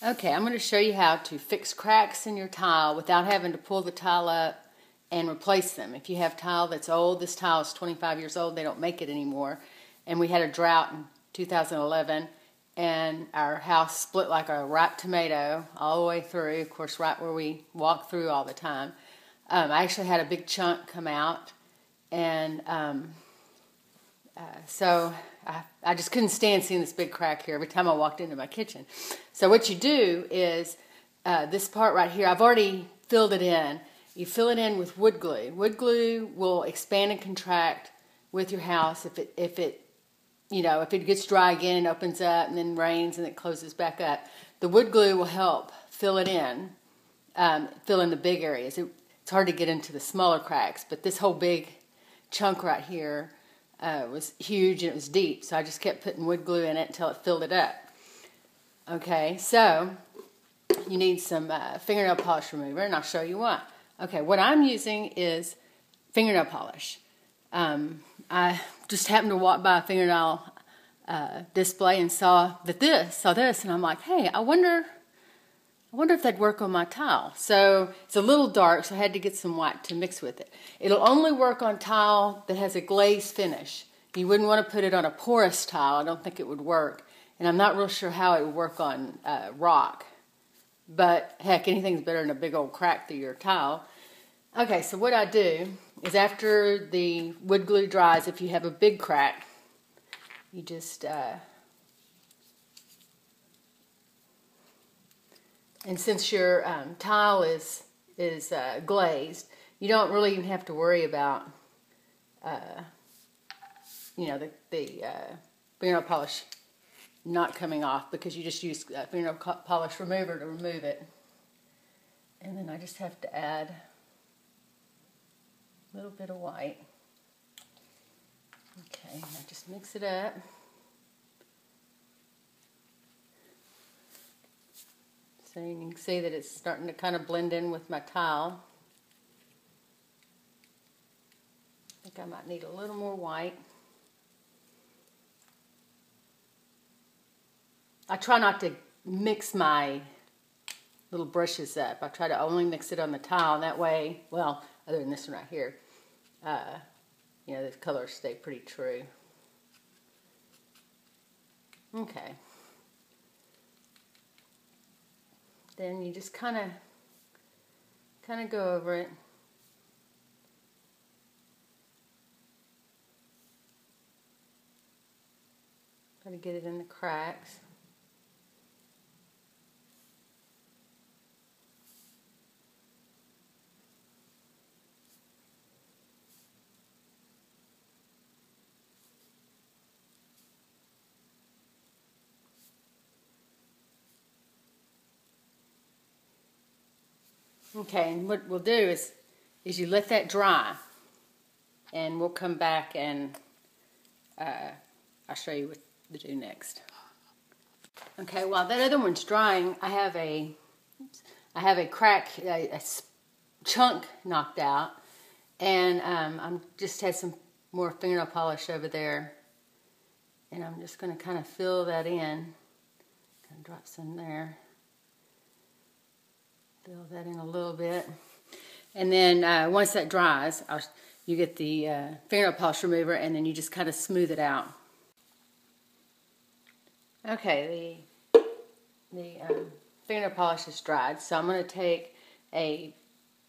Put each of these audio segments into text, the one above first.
Okay, I'm going to show you how to fix cracks in your tile without having to pull the tile up and replace them. If you have tile that's old, this tile is 25 years old, they don't make it anymore. And we had a drought in 2011 and our house split like a ripe tomato all the way through, of course right where we walk through all the time. I actually had a big chunk come out, and so I just couldn't stand seeing this big crack here every time I walked into my kitchen. So what you do is this part right here, I've already filled it in. You fill it in with wood glue. Wood glue will expand and contract with your house if it gets dry again and opens up and then rains and it closes back up. The wood glue will help fill it in, fill in the big areas. It's hard to get into the smaller cracks, but this whole big chunk right here was huge and it was deep, so I just kept putting wood glue in it until it filled it up. Okay, so you need some fingernail polish remover, and I'll show you what. Okay, what I'm using is fingernail polish. I just happened to walk by a fingernail display and saw this, and I'm like, hey, I wonder if that'd work on my tile. So it's a little dark, so I had to get some white to mix with it. It'll only work on tile that has a glazed finish. You wouldn't want to put it on a porous tile. I don't think it would work. And I'm not real sure how it would work on rock. But heck, anything's better than a big old crack through your tile. Okay, so what I do is after the wood glue dries, if you have a big crack, you just and since your tile is glazed, you don't really even have to worry about the fingernail polish not coming off, because you just use fingernail polish remover to remove it. And then I just have to add a little bit of white. Okay, I just mix it up. So you can see that it's starting to kind of blend in with my tile. I think I might need a little more white. I try not to mix my little brushes up. I try to only mix it on the tile, and that way, well, other than this one right here, the colors stay pretty true. Okay. Then you just kind of go over it. Try to get it in the cracks. Okay, and what we'll do is you let that dry, and we'll come back and I'll show you what to do next. Okay, while that other one's drying, I have a crack, a chunk knocked out, and I'm just had some more fingernail polish over there, and I'm just going to kind of fill that in. Kind of drop some there. Fill that in a little bit, and then once that dries, you get the fingernail polish remover, and then you just kind of smooth it out. Okay, the fingernail polish is dried, so I'm going to take a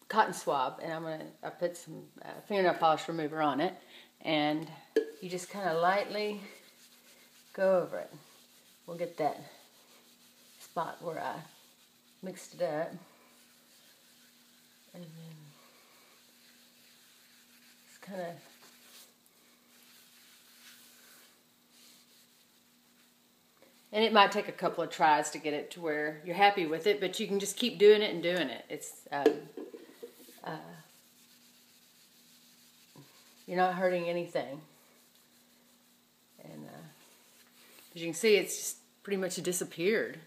cotton swab, and I put some fingernail polish remover on it, and you just kind of lightly go over it. We'll get that spot where I mixed it up. And then just kind of and it might take a couple of tries to get it to where you're happy with it, but you can just keep doing it and doing it. It's you're not hurting anything, and as you can see, it's just pretty much disappeared.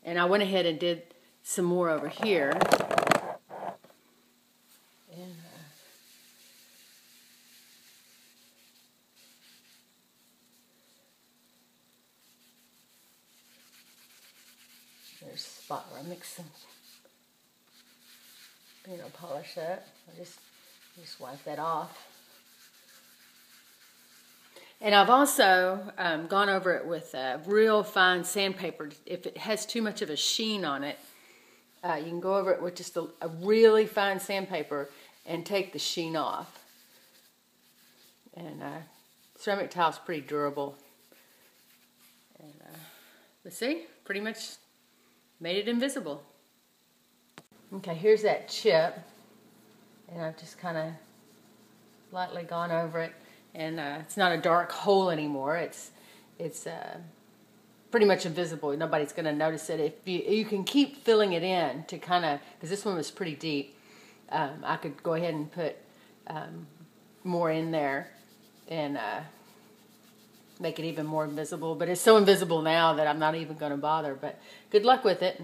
And I went ahead and did some more over here. And There's a spot where I mix some fingernail polish up. I'll just wipe that off. And I've also gone over it with real fine sandpaper. If it has too much of a sheen on it, you can go over it with just a really fine sandpaper and take the sheen off. And ceramic tile is pretty durable. And let's see, pretty much made it invisible. Okay, here's that chip. And I've just kind of lightly gone over it. And it's not a dark hole anymore. It's pretty much invisible. Nobody's going to notice it. If you can keep filling it in to kind of, because this one was pretty deep, I could go ahead and put more in there and make it even more invisible. But it's so invisible now that I'm not even going to bother. But good luck with it.